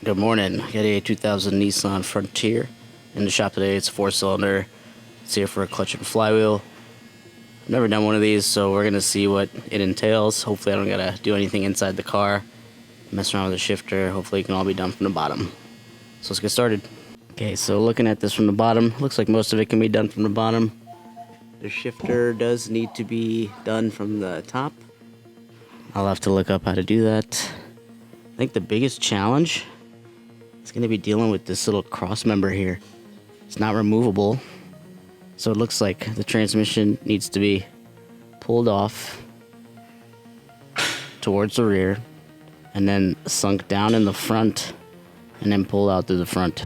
Good morning. Got a 2000 Nissan Frontier in the shop today. It's a 4-cylinder. It's here for a clutch and flywheel. I've never done one of these, so we're gonna see what it entails. Hopefully I don't gotta do anything inside the car, mess around with the shifter. Hopefully it can all be done from the bottom. So let's get started. Okay, so looking at this from the bottom, looks like most of it can be done from the bottom. The shifter does need to be done from the top. I'll have to look up how to do that. I think the biggest challenge is going to be dealing with this little cross member here. It's not removable, so it looks like the transmission needs to be pulled off towards the rear and then sunk down in the front and then pulled out through the front.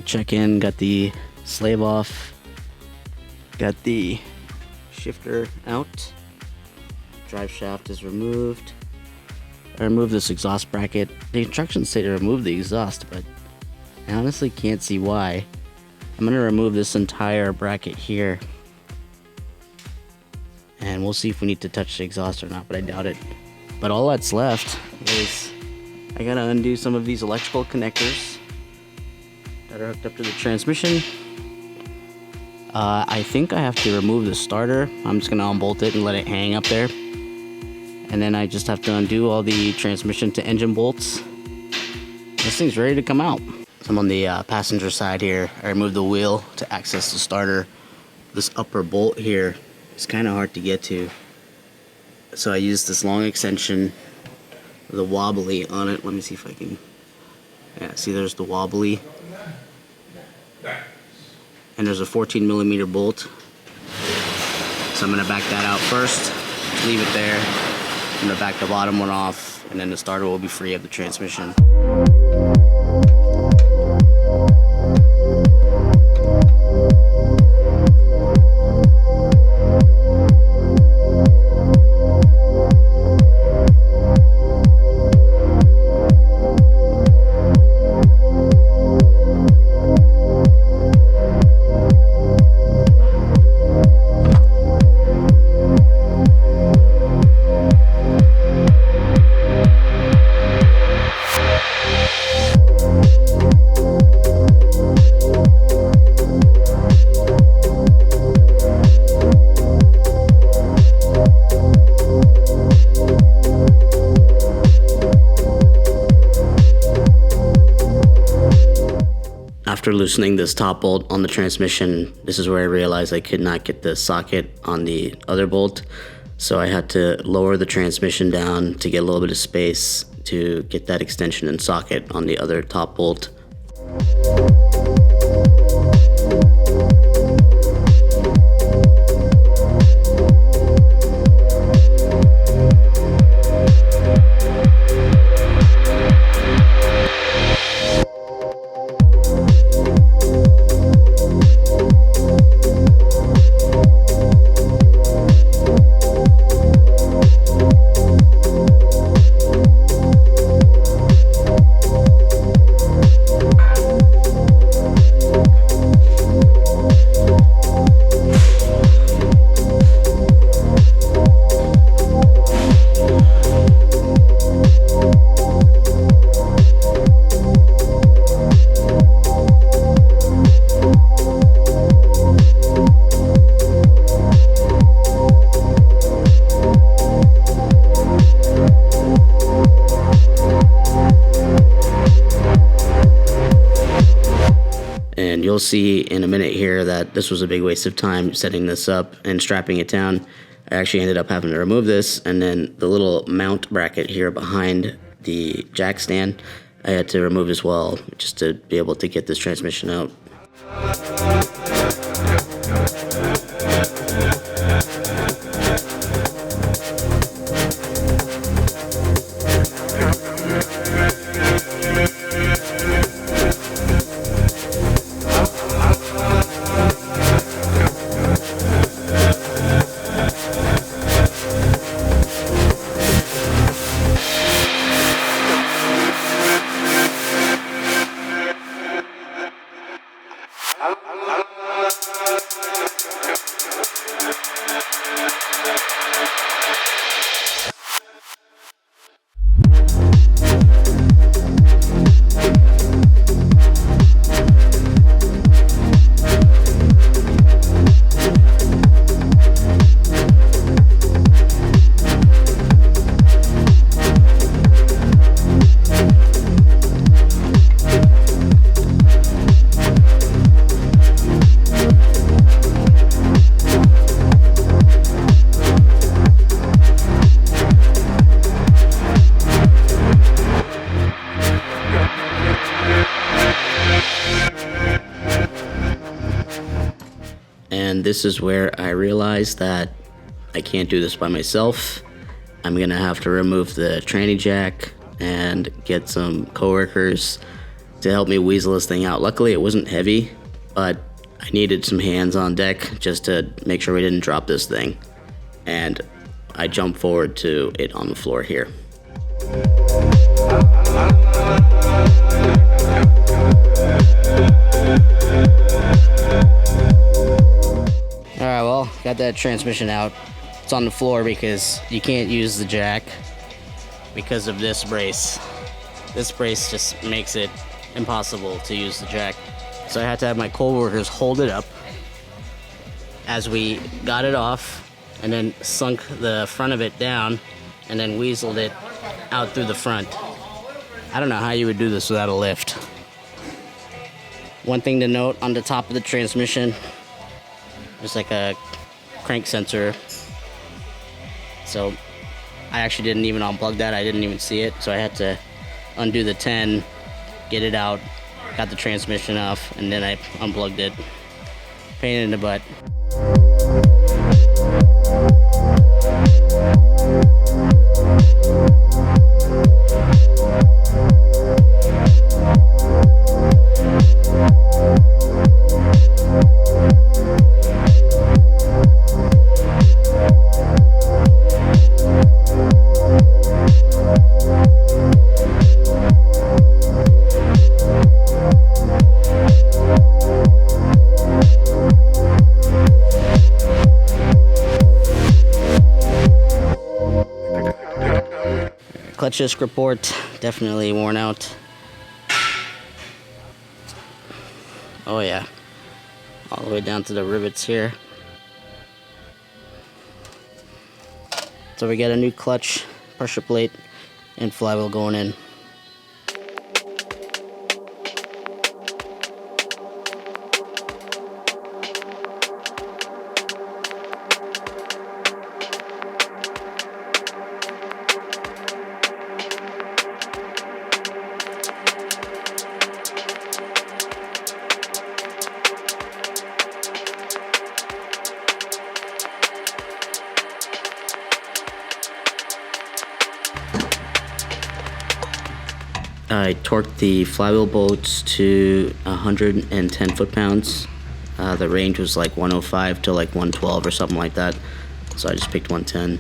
quick check-in. Got the slave off. Got the shifter out. Drive shaft is removed. I removed this exhaust bracket. The instructions say to remove the exhaust, but I honestly can't see why. I'm gonna remove this entire bracket here, and we'll see if we need to touch the exhaust or not, but I doubt it. But all that's left is I gotta undo some of these electrical connectors that are hooked up to the transmission. I think I have to remove the starter. I'm just gonna unbolt it and let it hang up there. And then I just have to undo all the transmission to engine bolts. This thing's ready to come out. So I'm on the passenger side here. I removed the wheel to access the starter. This upper bolt here is kind of hard to get to. So I used this long extension with a wobbly on it. Let me see if I can, yeah, see there's the wobbly. And there's a 14mm bolt. So I'm gonna back that out first, leave it there. I'm gonna back the bottom one off, and then the starter will be free of the transmission. After loosening this top bolt on the transmission, this is where I realized I could not get the socket on the other bolt. So I had to lower the transmission down to get a little bit of space to get that extension and socket on the other top bolt. And you'll see in a minute here that this was a big waste of time setting this up and strapping it down. I actually ended up having to remove this, and then the little mount bracket here behind the jack stand I had to remove as well, just to be able to get this transmission out. And this is where I realized that I can't do this by myself. I'm gonna have to remove the tranny jack and get some coworkers to help me weasel this thing out. Luckily it wasn't heavy, but I needed some hands on deck just to make sure we didn't drop this thing. And I jumped forward to it on the floor here. Alright, well, got that transmission out. It's on the floor because you can't use the jack because of this brace. This brace just makes it impossible to use the jack. So I had to have my co-workers hold it up as we got it off, and then sunk the front of it down, and then weaseled it out through the front. I don't know how you would do this without a lift. One thing to note, on the top of the transmission, there's like a crank sensor. So I actually didn't even unplug that. I didn't even see it. So I had to undo the 10, get it out, got the transmission off, and then I unplugged it. Pain in the butt. Clutch disc report, definitely worn out. Oh yeah, all the way down to the rivets here. So we got a new clutch, pressure plate, and flywheel going in. I torqued the flywheel bolts to 110 foot-pounds. The range was like 105 to like 112 or something like that, so I just picked 110.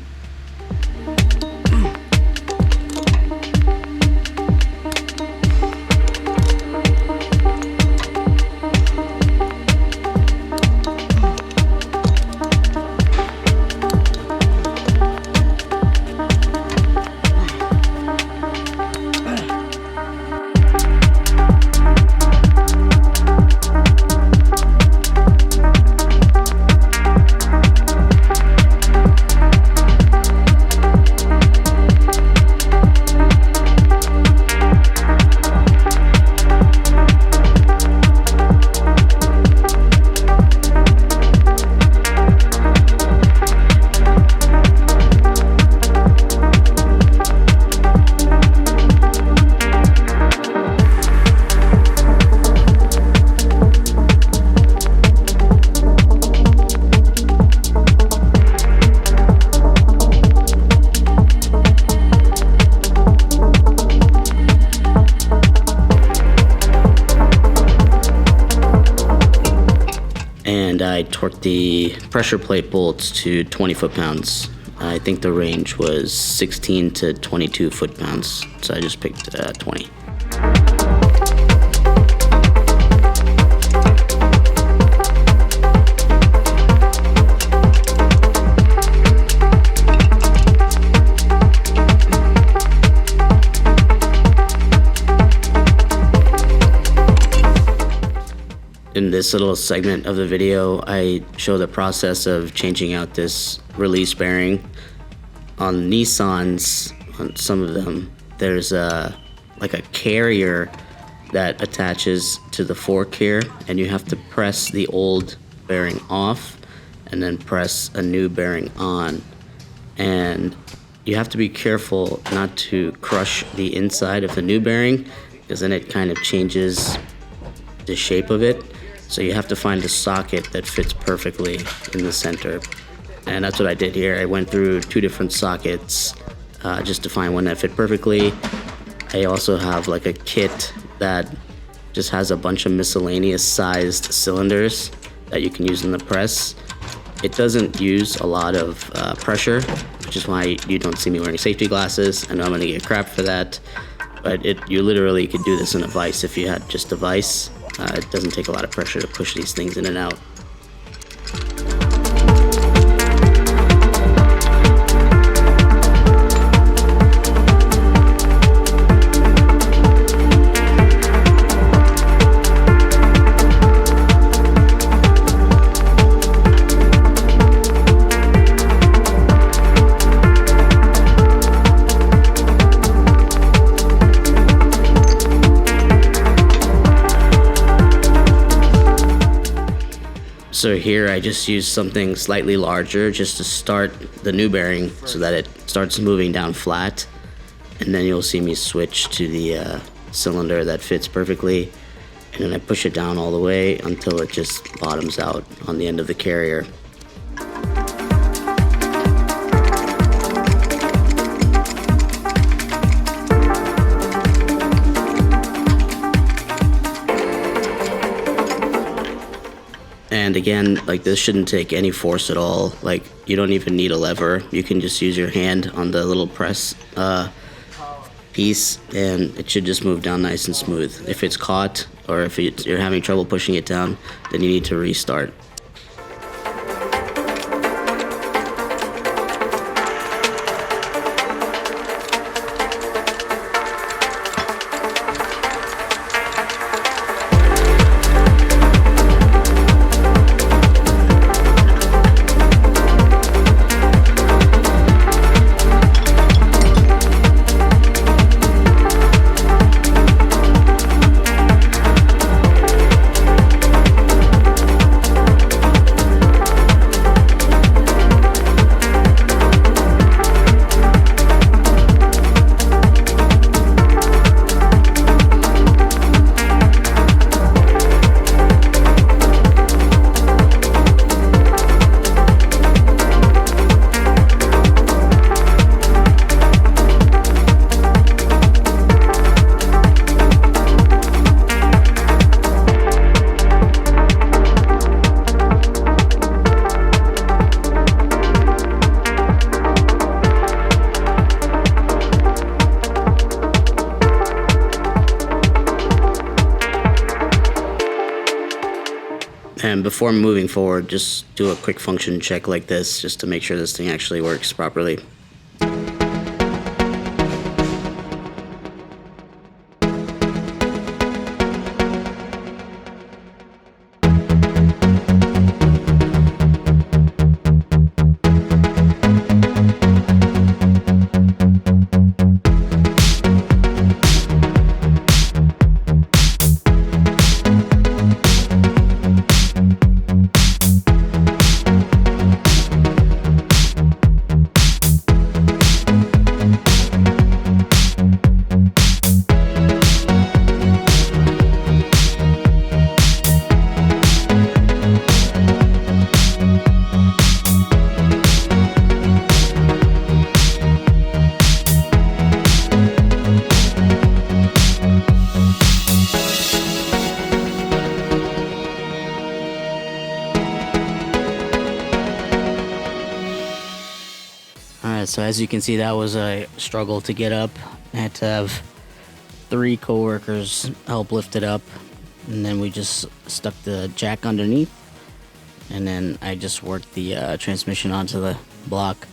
And I torqued the pressure plate bolts to 20 foot-pounds. I think the range was 16 to 22 foot-pounds, so I just picked 20. In this little segment of the video, I show the process of changing out this release bearing. On Nissans, on some of them, there's like a carrier that attaches to the fork here, and you have to press the old bearing off and then press a new bearing on. And you have to be careful not to crush the inside of the new bearing, because then it kind of changes the shape of it. So you have to find a socket that fits perfectly in the center. And that's what I did here. I went through 2 different sockets just to find one that fit perfectly. I also have like a kit that just has a bunch of miscellaneous sized cylinders that you can use in the press. It doesn't use a lot of pressure, which is why you don't see me wearing safety glasses. I know I'm gonna get crap for that, but you literally could do this in a vise if you had just a vise. It doesn't take a lot of pressure to push these things in and out. So here I just used something slightly larger just to start the new bearing so that it starts moving down flat, and then you'll see me switch to the cylinder that fits perfectly, and then I push it down all the way until it just bottoms out on the end of the carrier. And again, like, this shouldn't take any force at all. Like, you don't even need a lever. You can just use your hand on the little press piece, and it should just move down nice and smooth. If it's caught, or if you're having trouble pushing it down, then you need to restart. And before moving forward, just do a quick function check like this, just to make sure this thing actually works properly. So as you can see, that was a struggle to get up. I had to have 3 co-workers help lift it up, and then we just stuck the jack underneath, and then I just worked the transmission onto the block.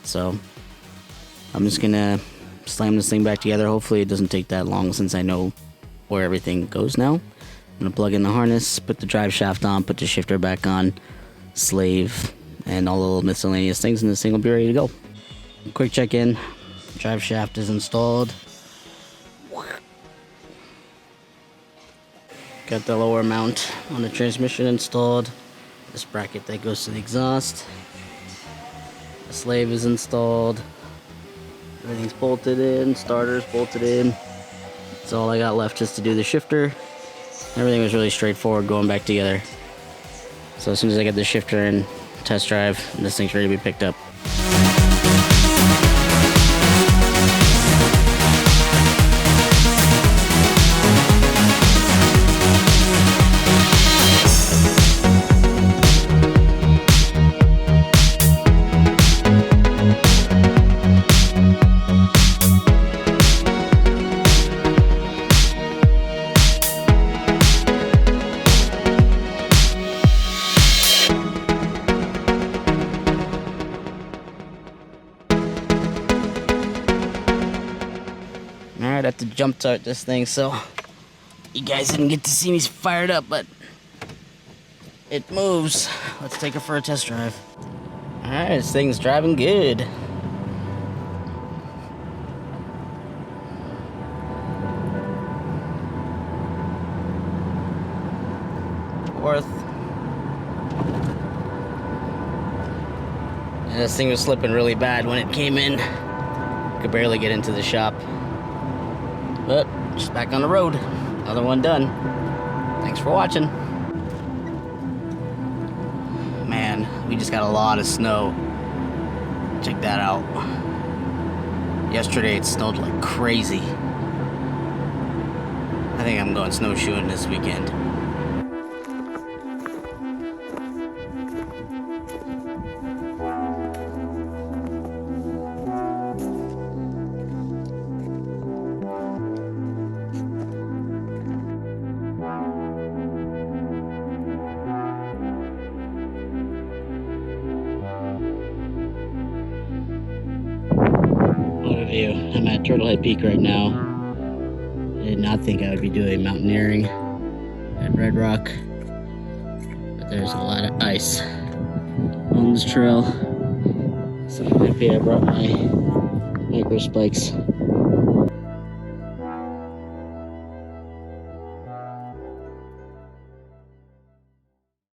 So I'm just gonna slam this thing back together. Hopefully it doesn't take that long, since I know where everything goes now. I'm gonna plug in the harness, put the drive shaft on, put the shifter back on, slave, and all the little miscellaneous things, and this thing will be ready to go. Quick check-in. Drive shaft is installed. Got the lower mount on the transmission installed. This bracket that goes to the exhaust. The slave is installed. Everything's bolted in. Starter's bolted in. That's all I got left, just to do the shifter. Everything was really straightforward going back together. So as soon as I get the shifter in test drive, this thing's ready to be picked up. Alright, I have to jump start this thing, so you guys didn't get to see me fired up, but it moves. Let's take it for a test drive. Alright, this thing's driving good. Fourth. And this thing was slipping really bad when it came in. Could barely get into the shop. But just back on the road. Another one done. Thanks for watching. Man, we just got a lot of snow. Check that out. Yesterday it snowed like crazy. I think I'm going snowshoeing this weekend. Overview. I'm at Turtlehead Peak right now. I did not think I would be doing mountaineering at Red Rock, but there's a lot of ice on this trail. So I'm happy I brought my micro spikes.